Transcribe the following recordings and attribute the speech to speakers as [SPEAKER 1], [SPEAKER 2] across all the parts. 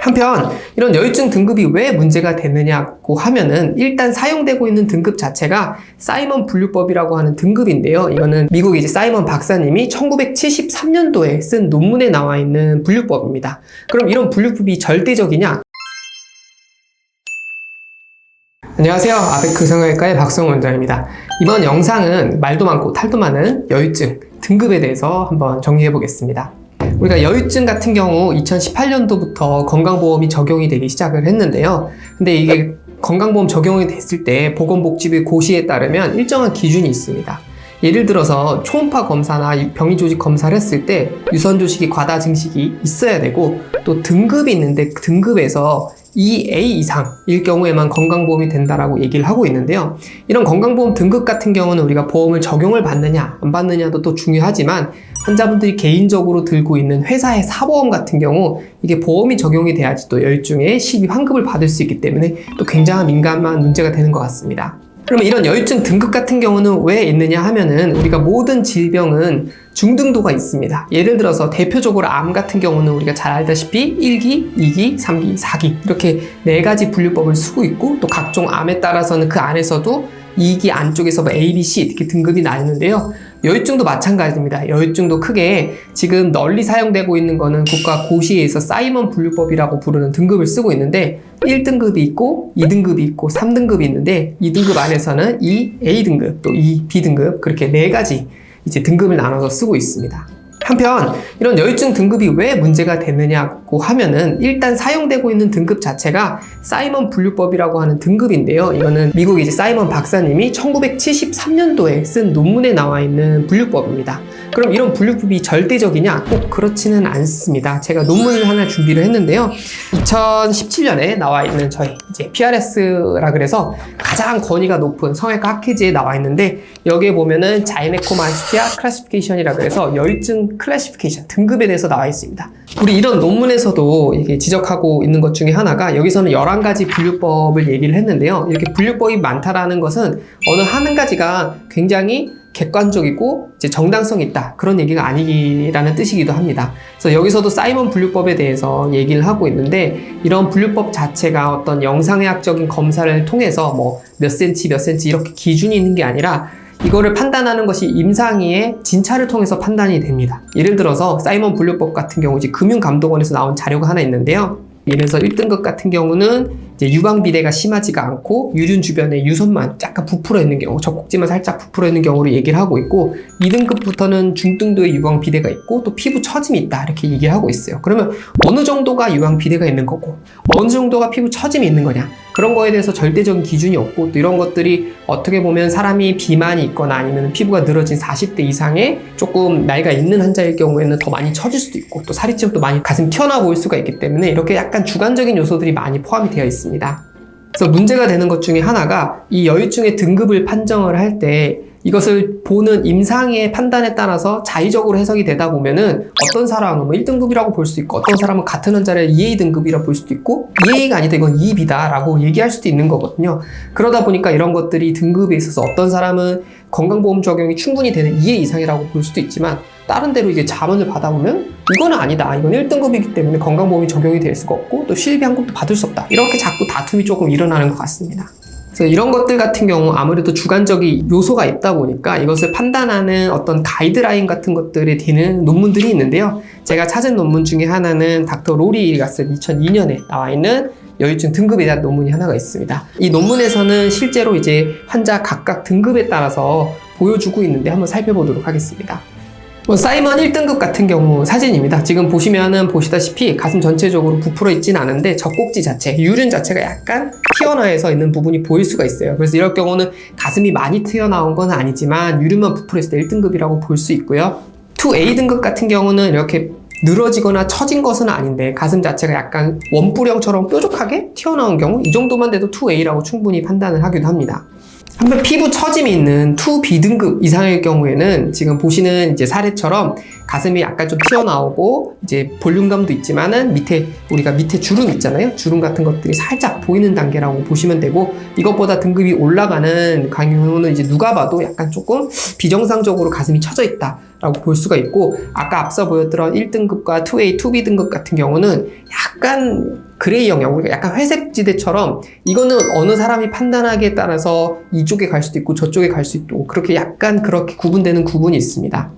[SPEAKER 1] 한편 이런 여유증 등급이 왜 문제가 되느냐고 하면은 일단 사용되고 있는 등급 자체가 사이먼 분류법이라고 하는 등급인데요. 이거는 미국 사이먼 박사님이 1973년도에 쓴 논문에 나와 있는 분류법입니다. 그럼 이런 분류법이 절대적이냐? 안녕하세요. 아베크 성형외과의 박성훈 원장입니다. 이번 영상은 말도 많고 탈도 많은 여유증 등급에 대해서 한번 정리해 보겠습니다. 우리가 여유증 같은 경우 2018년도부터 건강보험이 적용이 되기 시작을 했는데요. 근데 이게 건강보험 적용이 됐을 때 보건복지부 고시에 따르면 일정한 기준이 있습니다. 예를 들어서 초음파 검사나 병리조직 검사를 했을 때 유선조직이 과다 증식이 있어야 되고, 또 등급이 있는데 그 등급에서 2A 이상일 경우에만 건강보험이 된다라고 얘기를 하고 있는데요. 이런 건강보험 등급 같은 경우는 우리가 보험을 적용을 받느냐 안 받느냐도 또 중요하지만, 환자분들이 개인적으로 들고 있는 회사의 사보험 같은 경우 이게 보험이 적용이 돼야지 또 여유증의 시비 환급을 받을 수 있기 때문에 또 굉장히 민감한 문제가 되는 것 같습니다. 그러면 이런 여유증 등급 같은 경우는 왜 있느냐 하면은, 우리가 모든 질병은 중등도가 있습니다. 예를 들어서 대표적으로 암 같은 경우는 우리가 잘 알다시피 1기, 2기, 3기, 4기 이렇게 4가지 분류법을 쓰고 있고, 또 각종 암에 따라서는 그 안에서도 2기 안쪽에서 뭐 A, B, C 이렇게 등급이 나뉘는데요. 여유증도 마찬가지입니다. 여유증도 크게 지금 널리 사용되고 있는 거는 국가 고시에서 사이먼 분류법이라고 부르는 등급을 쓰고 있는데, 1등급이 있고 2등급이 있고 3등급이 있는데, 2등급 안에서는 2A 등급, 또 2B 등급, 그렇게 4가지 등급을 나눠서 쓰고 있습니다. 한편 이런 여유증 등급이 왜 문제가 되느냐고 하면은, 일단 사용되고 있는 등급 자체가 사이먼 분류법이라고 하는 등급인데요. 이거는 미국 사이먼 박사님이 1973년도에 쓴 논문에 나와 있는 분류법입니다. 그럼 이런 분류법이 절대적이냐? 꼭 그렇지는 않습니다. 제가 논문을 하나 준비를 했는데요. 2017년에 나와 있는 저희 PRS라 그래서 가장 권위가 높은 성형외과 학회지에 나와 있는데, 여기에 보면은 자이네코마스티아 클래시피케이션이라 그래서 여유증 클래시피케이션 등급에 대해서 나와 있습니다. 우리 이런 논문에서도 이게 지적하고 있는 것 중에 하나가, 여기서는 11가지 분류법을 얘기를 했는데요. 이렇게 분류법이 많다라는 것은 어느 한 가지가 굉장히 객관적이고 정당성이 있다, 그런 얘기가 아니라는 뜻이기도 합니다. 그래서 여기서도 사이먼 분류법에 대해서 얘기를 하고 있는데, 이런 분류법 자체가 어떤 영상의학적인 검사를 통해서 뭐 몇 cm 몇 cm 이렇게 기준이 있는 게 아니라, 이거를 판단하는 것이 임상의의 진찰을 통해서 판단이 됩니다. 예를 들어서 사이먼 분류법 같은 경우 금융감독원에서 나온 자료가 하나 있는데요. 예를 들어서 1등급 같은 경우는 유방비대가 심하지가 않고 유륜 주변에 유선만 약간 부풀어 있는 경우, 젖꼭지만 살짝 부풀어 있는 경우를 얘기를 하고 있고, 2등급부터는 중등도의 유방비대가 있고 또 피부 처짐이 있다, 이렇게 얘기를 하고 있어요. 그러면 어느 정도가 유방비대가 있는 거고 어느 정도가 피부 처짐이 있는 거냐, 그런 거에 대해서 절대적인 기준이 없고, 또 이런 것들이 어떻게 보면 사람이 비만이 있거나 아니면 피부가 늘어진 40대 이상의 조금 나이가 있는 환자일 경우에는 더 많이 처질 수도 있고, 또 살이 찌면 또 많이 가슴이 튀어나와 보일 수가 있기 때문에 이렇게 약간 주관적인 요소들이 많이 포함이 되어 있습니다. 그래서 문제가 되는 것 중에 하나가, 이 여유증의 등급을 판정을 할 때 이것을 보는 임상의 판단에 따라서 자의적으로 해석이 되다 보면은, 어떤 사람은 1등급이라고 볼 수 있고, 어떤 사람은 같은 환자를 2A 등급이라고 볼 수도 있고, 2A가 아니다 이건 2B다 라고 얘기할 수도 있는 거거든요. 그러다 보니까 이런 것들이 등급에 있어서 어떤 사람은 건강보험 적용이 충분히 되는 2A 이상이라고 볼 수도 있지만, 다른 데로 자문을 받아보면 이거는 아니다, 이건 1등급이기 때문에 건강보험이 적용이 될 수가 없고 또 실비 환급도 받을 수 없다, 이렇게 자꾸 다툼이 조금 일어나는 것 같습니다. 그래서 이런 것들 같은 경우 아무래도 주관적인 요소가 있다 보니까 이것을 판단하는 어떤 가이드라인 같은 것들에 되는 논문들이 있는데요. 제가 찾은 논문 중에 하나는 닥터 로리가 쓴 2002년에 나와 있는 여유증 등급에 대한 논문이 하나가 있습니다. 이 논문에서는 실제로 환자 각각 등급에 따라서 보여주고 있는데 한번 살펴보도록 하겠습니다. 사이먼 1등급 같은 경우 사진입니다. 지금 보시다시피 가슴 전체적으로 부풀어 있진 않은데 젖꼭지 자체, 유륜 자체가 약간 튀어나와서 있는 부분이 보일 수가 있어요. 그래서 이럴 경우는 가슴이 많이 튀어나온 건 아니지만 유륜만 부풀어 있을 때 1등급이라고 볼 수 있고요. 2A 등급 같은 경우는 이렇게 늘어지거나 처진 것은 아닌데 가슴 자체가 약간 원뿔형처럼 뾰족하게 튀어나온 경우, 이 정도만 돼도 2A라고 충분히 판단을 하기도 합니다. 한편 피부 처짐이 있는 2B 등급 이상일 경우에는 지금 보시는 사례처럼 가슴이 약간 좀 튀어나오고 이제 볼륨감도 있지만은 우리가 밑에 주름 있잖아요. 주름 같은 것들이 살짝 보이는 단계라고 보시면 되고, 이것보다 등급이 올라가는 경우는 이제 누가 봐도 약간 조금 비정상적으로 가슴이 처져 있다 라고 볼 수가 있고, 아까 앞서 보였던 1등급과 2A, 2B 등급 같은 경우는 약간 그레이 영역, 우리가 약간 회색 지대처럼, 이거는 어느 사람이 판단하기에 따라서 이쪽에 갈 수도 있고 저쪽에 갈 수 있고, 그렇게 약간 그렇게 구분되는 구분이 있습니다.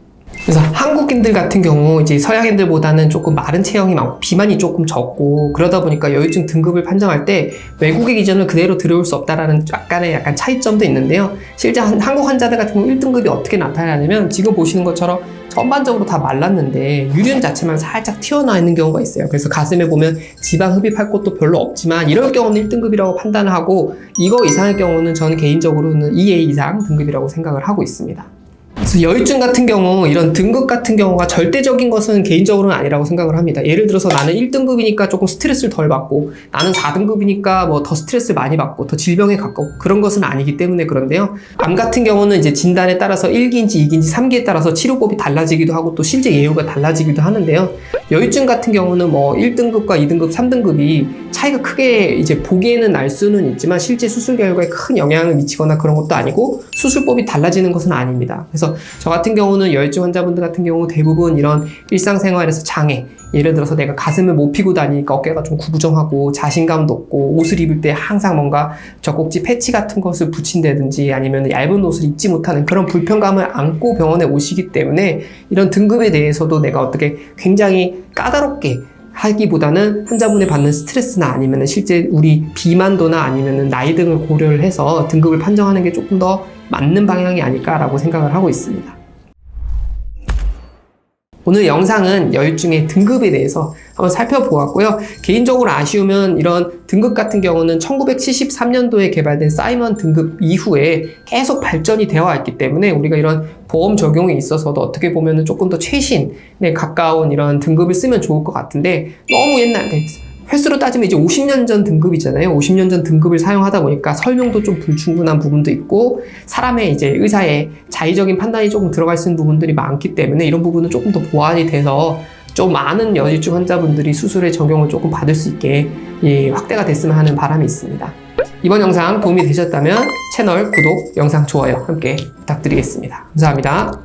[SPEAKER 1] 그래서 한국인들 같은 경우 이제 서양인들보다는 조금 마른 체형이 많고 비만이 조금 적고, 그러다 보니까 여유증 등급을 판정할 때 외국의 기준을 그대로 들여올 수 없다라는 약간 차이점도 있는데요. 실제 한국 환자들 같은 경우 1등급이 어떻게 나타나냐면, 지금 보시는 것처럼 전반적으로 다 말랐는데 유륜 자체만 살짝 튀어나와 있는 경우가 있어요. 그래서 가슴에 보면 지방 흡입할 곳도 별로 없지만, 이럴 경우는 1등급이라고 판단을 하고, 이거 이상의 경우는 저는 개인적으로는 2A 이상 등급이라고 생각을 하고 있습니다. 그래서 여유증 같은 경우, 이런 등급 같은 경우가 절대적인 것은 개인적으로는 아니라고 생각을 합니다. 예를 들어서 나는 1등급이니까 조금 스트레스를 덜 받고, 나는 4등급이니까 뭐 더 스트레스를 많이 받고 더 질병에 가깝고, 그런 것은 아니기 때문에 그런데요. 암 같은 경우는 이제 진단에 따라서 1기인지 2기인지 3기에 따라서 치료법이 달라지기도 하고 또 실제 예후가 달라지기도 하는데요. 여유증 같은 경우는 뭐 1등급과 2등급, 3등급이 차이가 크게 이제 보기에는 날 수는 있지만 실제 수술 결과에 큰 영향을 미치거나 그런 것도 아니고, 수술법이 달라지는 것은 아닙니다. 그래서 저 같은 경우는 여유증 환자분들 같은 경우 대부분 이런 일상생활에서 장애, 예를 들어서 내가 가슴을 못 피고 다니니까 어깨가 좀 구부정하고 자신감도 없고, 옷을 입을 때 항상 뭔가 젖꼭지 패치 같은 것을 붙인다든지 아니면 얇은 옷을 입지 못하는 그런 불편감을 안고 병원에 오시기 때문에, 이런 등급에 대해서도 내가 어떻게 굉장히 까다롭게 하기보다는 환자분이 받는 스트레스나 아니면 실제 우리 비만도나 아니면 나이 등을 고려를 해서 등급을 판정하는 게 조금 더 맞는 방향이 아닐까라고 생각을 하고 있습니다. 오늘 영상은 여유증의 등급에 대해서 한번 살펴보았고요. 개인적으로 아쉬우면 이런 등급 같은 경우는 1973년도에 개발된 사이먼 등급 이후에 계속 발전이 되어 왔기 때문에, 우리가 이런 보험 적용에 있어서도 어떻게 보면 조금 더 최신에 가까운 이런 등급을 쓰면 좋을 것 같은데, 너무 옛날, 횟수로 따지면 이제 50년 전 등급이잖아요. 50년 전 등급을 사용하다 보니까 설명도 좀 불충분한 부분도 있고, 사람의 이제 의사의 자의적인 판단이 조금 들어갈 수 있는 부분들이 많기 때문에, 이런 부분은 조금 더 보완이 돼서 좀 많은 여유증 환자분들이 수술에 적용을 조금 받을 수 있게 확대가 됐으면 하는 바람이 있습니다. 이번 영상 도움이 되셨다면 채널 구독, 영상 좋아요 함께 부탁드리겠습니다. 감사합니다.